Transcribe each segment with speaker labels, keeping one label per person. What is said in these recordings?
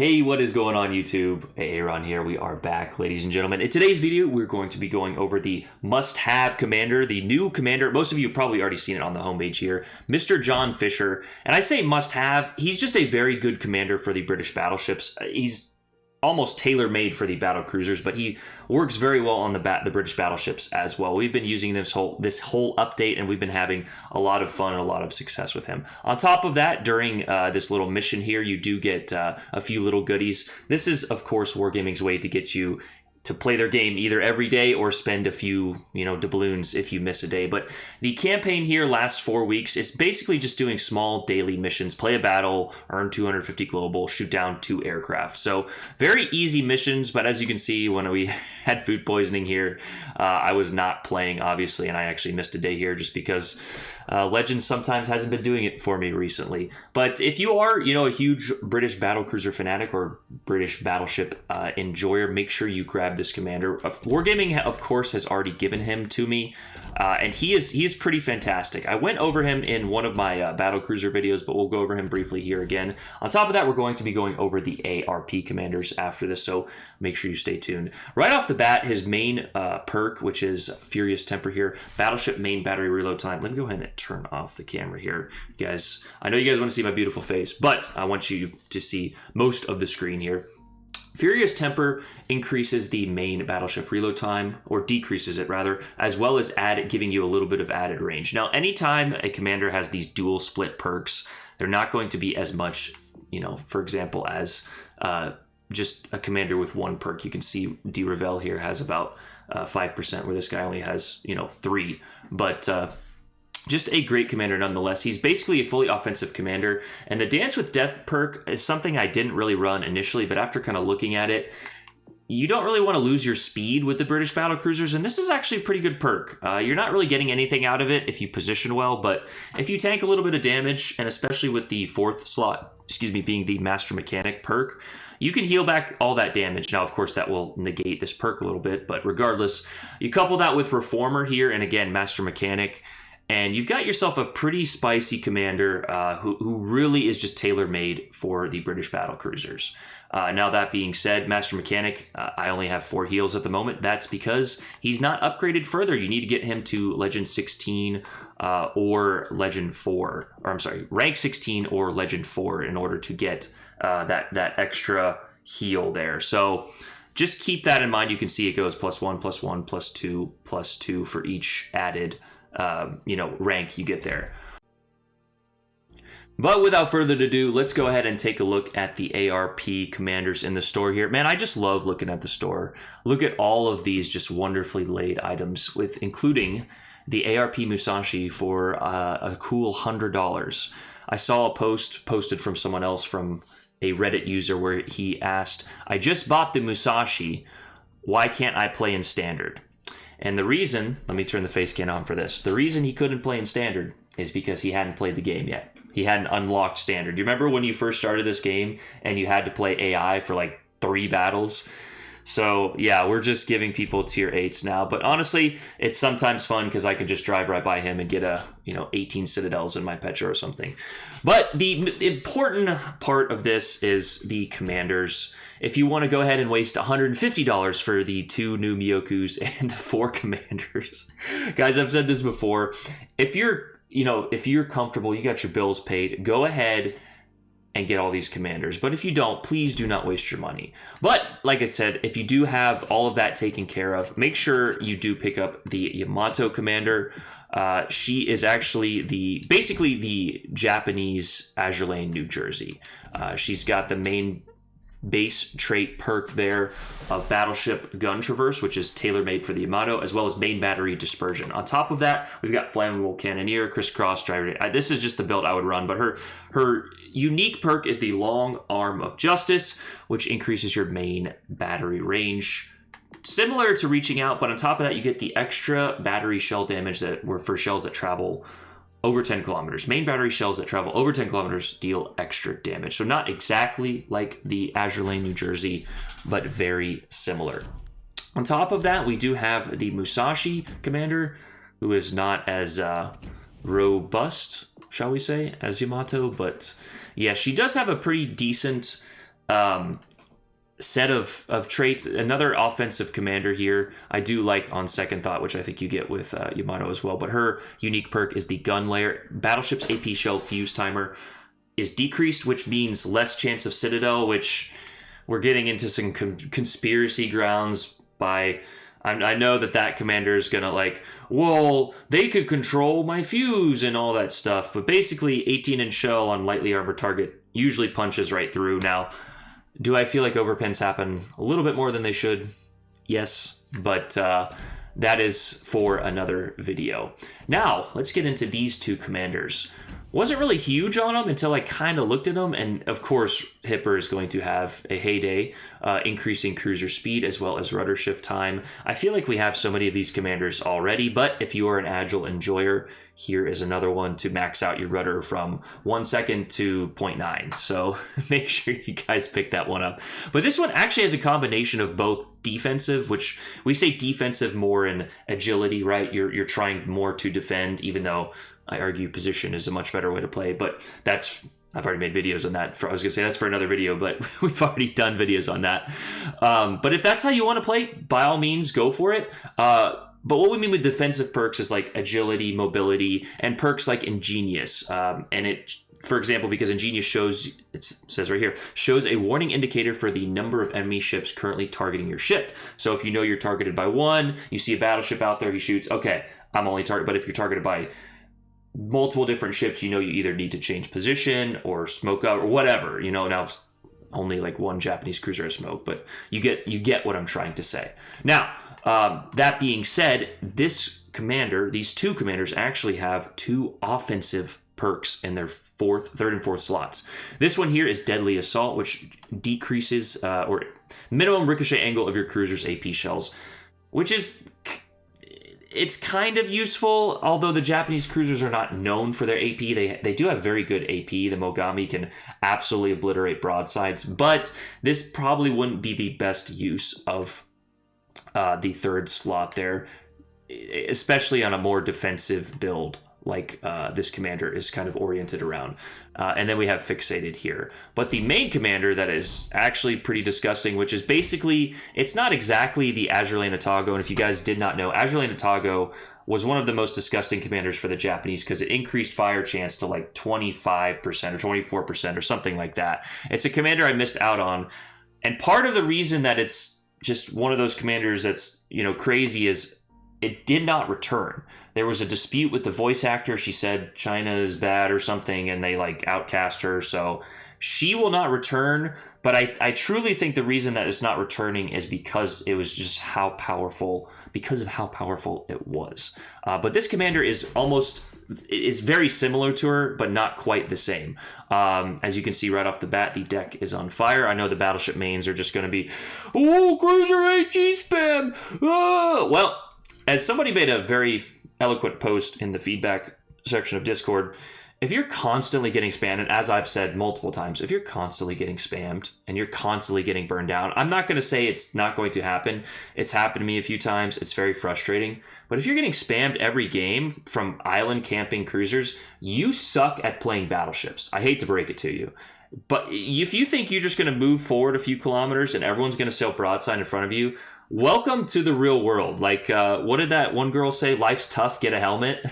Speaker 1: Hey, what is going on YouTube? Aaron here. We are back, ladies and gentlemen. In today's video, we're going to be going over the must-have commander, the new commander. Most of you have probably already seen it on the homepage here, Mr. John Fisher. And I say must-have, he's just a very good commander for the British battleships. He's almost tailor-made for the battle cruisers, but he works very well on the British battleships as well. We've been using this whole update, and we've been having a lot of fun and a lot of success with him. On top of that, during this little mission here, you do get a few little goodies. This is, of course, Wargaming's way to get you to play their game either every day or spend a few, doubloons if you miss a day. But the campaign here lasts 4 weeks. It's basically just doing small daily missions, play a battle, earn 250 global, shoot down 2 aircraft. So very easy missions, but as you can see, when we had food poisoning here, I was not playing, obviously, and I actually missed a day here just because Legends sometimes hasn't been doing it for me recently. But if you are, a huge British battlecruiser fanatic or British battleship enjoyer, make sure you grab this commander. Wargaming, of course, has already given him to me, and he is pretty fantastic. I went over him in one of my battlecruiser videos, but we'll go over him briefly here again. On top of that, we're going to be going over the ARP commanders after this, so make sure you stay tuned. Right off the bat, his main perk, which is Furious Temper here, battleship main battery reload time. Let me go ahead and turn off the camera here, guys. I know you guys want to see my beautiful face, but I want you to see most of the screen here. Furious Temper increases the main battleship reload time, or decreases it rather, as well as giving you a little bit of added range. Now, anytime a commander has these dual split perks, they're not going to be as much, for example, as just a commander with one perk. You can see De Revel here has about 5%, where this guy only has, 3. But just a great commander nonetheless. He's basically a fully offensive commander, and the Dance with Death perk is something I didn't really run initially, but after kind of looking at it, you don't really want to lose your speed with the British battlecruisers, and this is actually a pretty good perk. You're not really getting anything out of it if you position well, but if you tank a little bit of damage, and especially with the 4th slot, being the Master Mechanic perk, you can heal back all that damage. Now, of course, that will negate this perk a little bit, but regardless, you couple that with Reformer here, and again, Master Mechanic, and you've got yourself a pretty spicy commander who really is just tailor-made for the British battlecruisers. Now, that being said, Master Mechanic, I only have 4 heals at the moment. That's because he's not upgraded further. You need to get him to Legend 16 or Legend 4. Or I'm sorry, Rank 16 or Legend 4 in order to get that extra heal there. So just keep that in mind. You can see it goes +1, +1, +2, +2 for each added rank you get there. But without further ado, let's go ahead and take a look at the ARP commanders in the store here. Man, I just love looking at the store. Look at all of these just wonderfully laid items, including the ARP Musashi for a cool $100. I saw a post posted from someone else, from a Reddit user, where he asked, "I just bought the Musashi. Why can't I play in Standard?" And the reason, let me turn the face scan on for this. The reason he couldn't play in Standard is because he hadn't played the game yet. He hadn't unlocked Standard. Do you remember when you first started this game and you had to play AI for like 3 battles? So yeah, we're just giving people tier 8s now. But honestly, it's sometimes fun because I can just drive right by him and get 18 Citadels in my Petra or something. But the important part of this is the commanders. If you want to go ahead and waste $150 for the 2 new Miyokus and the 4 commanders, guys, I've said this before. If you're comfortable, you got your bills paid, go ahead and get all these commanders. But if you don't, please do not waste your money. But like I said, if you do have all of that taken care of, make sure you do pick up the Yamato commander. She is actually basically the Japanese Azure Lane, New Jersey. She's got the main base trait perk there of Battleship Gun Traverse, which is tailor-made for the Yamato, as well as main battery dispersion. On top of that, we've got Flammable Cannoneer, Crisscross Driver. This is just the build I would run, but her unique perk is the Long Arm of Justice, which increases your main battery range. Similar to Reaching Out, but on top of that, you get the extra battery shell damage that were for shells that travel over 10 kilometers. Main battery shells that travel over 10 kilometers deal extra damage. So not exactly like the Azure Lane, New Jersey, but very similar. On top of that, we do have the Musashi commander, who is not as robust, shall we say, as Yamato. But yeah, she does have a pretty decent set of traits. Another offensive commander here I do like on second thought, which I think you get with Yamato as well, but her unique perk is the gun layer. Battleship's AP shell fuse timer is decreased, which means less chance of citadel, which we're getting into some conspiracy grounds by... I know that commander is going to like, well, they could control my fuse and all that stuff, but basically 18-inch shell on lightly armored target usually punches right through. Now, do I feel like overpens happen a little bit more than they should? Yes, but that is for another video. Now, let's get into these two commanders. Wasn't really huge on them until I kind of looked at them, and of course, Hipper is going to have a heyday, increasing cruiser speed as well as rudder shift time. I feel like we have so many of these commanders already, but if you are an agile enjoyer, here is another one to max out your rudder from 1 second to 0.9. So make sure you guys pick that one up. But this one actually has a combination of both defensive, which we say defensive more in agility, right? You're trying more to defend, even though I argue position is a much better way to play, but I've already made videos on that. I was gonna say that's for another video, but we've already done videos on that. But if that's how you want to play, by all means, go for it. But what we mean with defensive perks is like agility, mobility, and perks like Ingenious. And it, for example, because Ingenious shows, it says right here, shows a warning indicator for the number of enemy ships currently targeting your ship. So if you know you're targeted by one, you see a battleship out there, he shoots, okay, I'm only targeted. But if you're targeted by multiple different ships, you know you either need to change position or smoke out or whatever. You know, now it's only like one Japanese cruiser has smoke, but you get what I'm trying to say. Now, that being said, these two commanders actually have two offensive perks in their third and fourth slots. This one here is Deadly Assault, which decreases or minimum ricochet angle of your cruiser's AP shells, which is... It's kind of useful, although the Japanese cruisers are not known for their AP. They do have very good AP. The Mogami can absolutely obliterate broadsides, but this probably wouldn't be the best use of the third slot there, especially on a more defensive build like this commander is kind of oriented around. And then we have Fixated here. But the main commander that is actually pretty disgusting, which is basically, it's not exactly the Azur Tago. And if you guys did not know, Azur Tago was one of the most disgusting commanders for the Japanese because it increased fire chance to like 25% or 24% or something like that. It's a commander I missed out on. And part of the reason that it's just one of those commanders that's, you know, crazy is it did not return. There was a dispute with the voice actor. She said China is bad or something, and they like outcast her. So she will not return. But I truly think the reason that it's not returning is because it was just how powerful, because of how powerful it was. But this commander is very similar to her, but not quite the same. As you can see right off the bat, the deck is on fire. I know the battleship mains are just going to be, oh, cruiser HE spam. Well, as somebody made a very eloquent post in the feedback section of Discord, if you're constantly getting spammed, and as I've said multiple times, if you're constantly getting spammed and you're constantly getting burned down, I'm not going to say it's not going to happen. It's happened to me a few times. It's very frustrating. But if you're getting spammed every game from island camping cruisers, you suck at playing battleships. I hate to break it to you. But if you think you're just going to move forward a few kilometers and everyone's going to sail broadside in front of you, welcome to the real world. Like, what did that one girl say? Life's tough, get a helmet.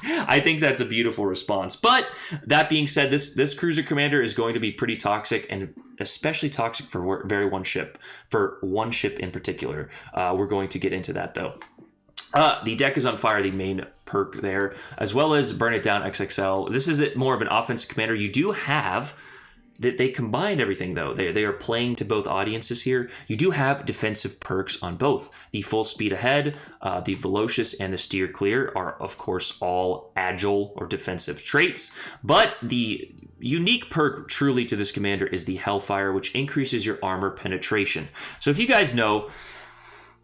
Speaker 1: I think that's a beautiful response. But that being said, this cruiser commander is going to be pretty toxic, and especially toxic for one ship in particular. We're going to get into that, though. The deck is on fire, the main perk there, as well as Burn It Down XXL. This is more of an offensive commander. You do have... They combined everything, though. They are playing to both audiences here. You do have defensive perks on both. The Full Speed Ahead, the Velocious, and the Steer Clear are, of course, all agile or defensive traits. But the unique perk truly to this commander is the Hellfire, which increases your armor penetration. So if you guys know,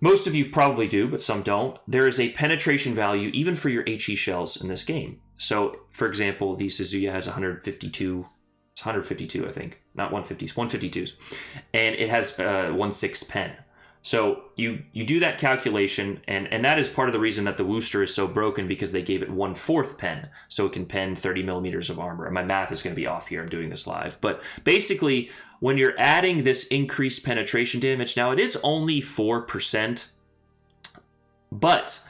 Speaker 1: most of you probably do, but some don't, there is a penetration value even for your HE shells in this game. So, for example, the Suzuya has 152... It's 152, I think. Not 150s, 152s. And it has 1/6 pen. So you do that calculation, and that is part of the reason that the Worcester is so broken, because they gave it 1/4 pen, so it can pen 30 millimeters of armor. And my math is going to be off here. I'm doing this live. But basically, when you're adding this increased penetration damage, now it is only 4%, but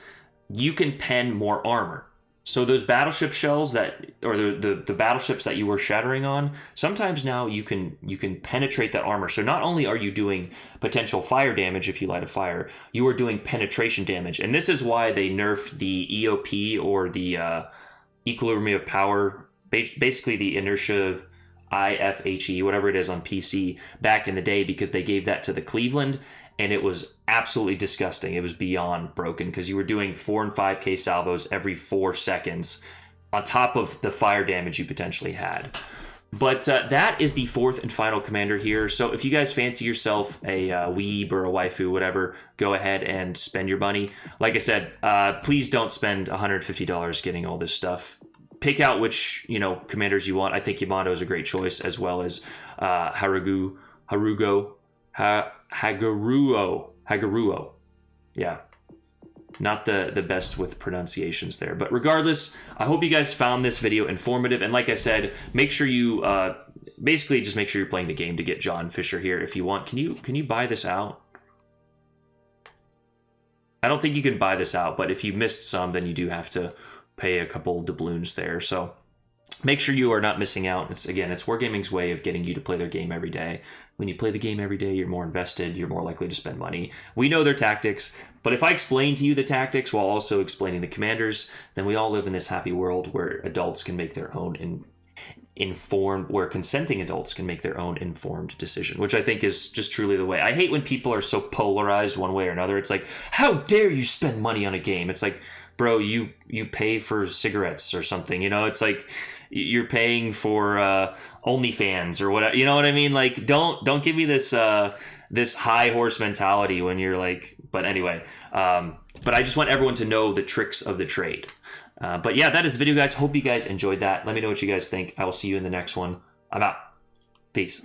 Speaker 1: you can pen more armor. So those battleship shells that, or the battleships that you were shattering on, sometimes now you can penetrate that armor. So not only are you doing potential fire damage if you light a fire, you are doing penetration damage. And this is why they nerfed the EOP, or the Equilibrium of Power, basically the inertia IFHE, whatever it is on PC back in the day, because they gave that to the Cleveland, and it was absolutely disgusting. It was beyond broken because you were doing 4 and 5K salvos every 4 seconds on top of the fire damage you potentially had. But that is the 4th and final commander here. So if you guys fancy yourself a weeb or a waifu, whatever, go ahead and spend your money. Like I said, please don't spend $150 getting all this stuff. Pick out which, commanders you want. I think Yamato is a great choice, as well as Harugo. Haguro. Yeah. Not the best with pronunciations there. But regardless, I hope you guys found this video informative. And like I said, make sure you basically just make sure you're playing the game to get John Fisher here if you want. Can you buy this out? I don't think you can buy this out, but if you missed some, then you do have to pay a couple doubloons there. So make sure you are not missing out. It's Wargaming's way of getting you to play their game every day. When you play the game every day, you're more invested, you're more likely to spend money. We know their tactics, but if I explain to you the tactics while also explaining the commanders, then we all live in this happy world where adults can make their own where consenting adults can make their own informed decision, which I think is just truly the way. I hate when people are so polarized one way or another. It's like, how dare you spend money on a game? It's like, bro, you pay for cigarettes or something, it's like you're paying for OnlyFans or whatever, you know what I mean? Like, don't give me this this high horse mentality when you're like, but anyway, but I just want everyone to know the tricks of the trade. But yeah, that is the video, guys. Hope you guys enjoyed that. Let me know what you guys think. I will see you in the next one. I'm out. Peace.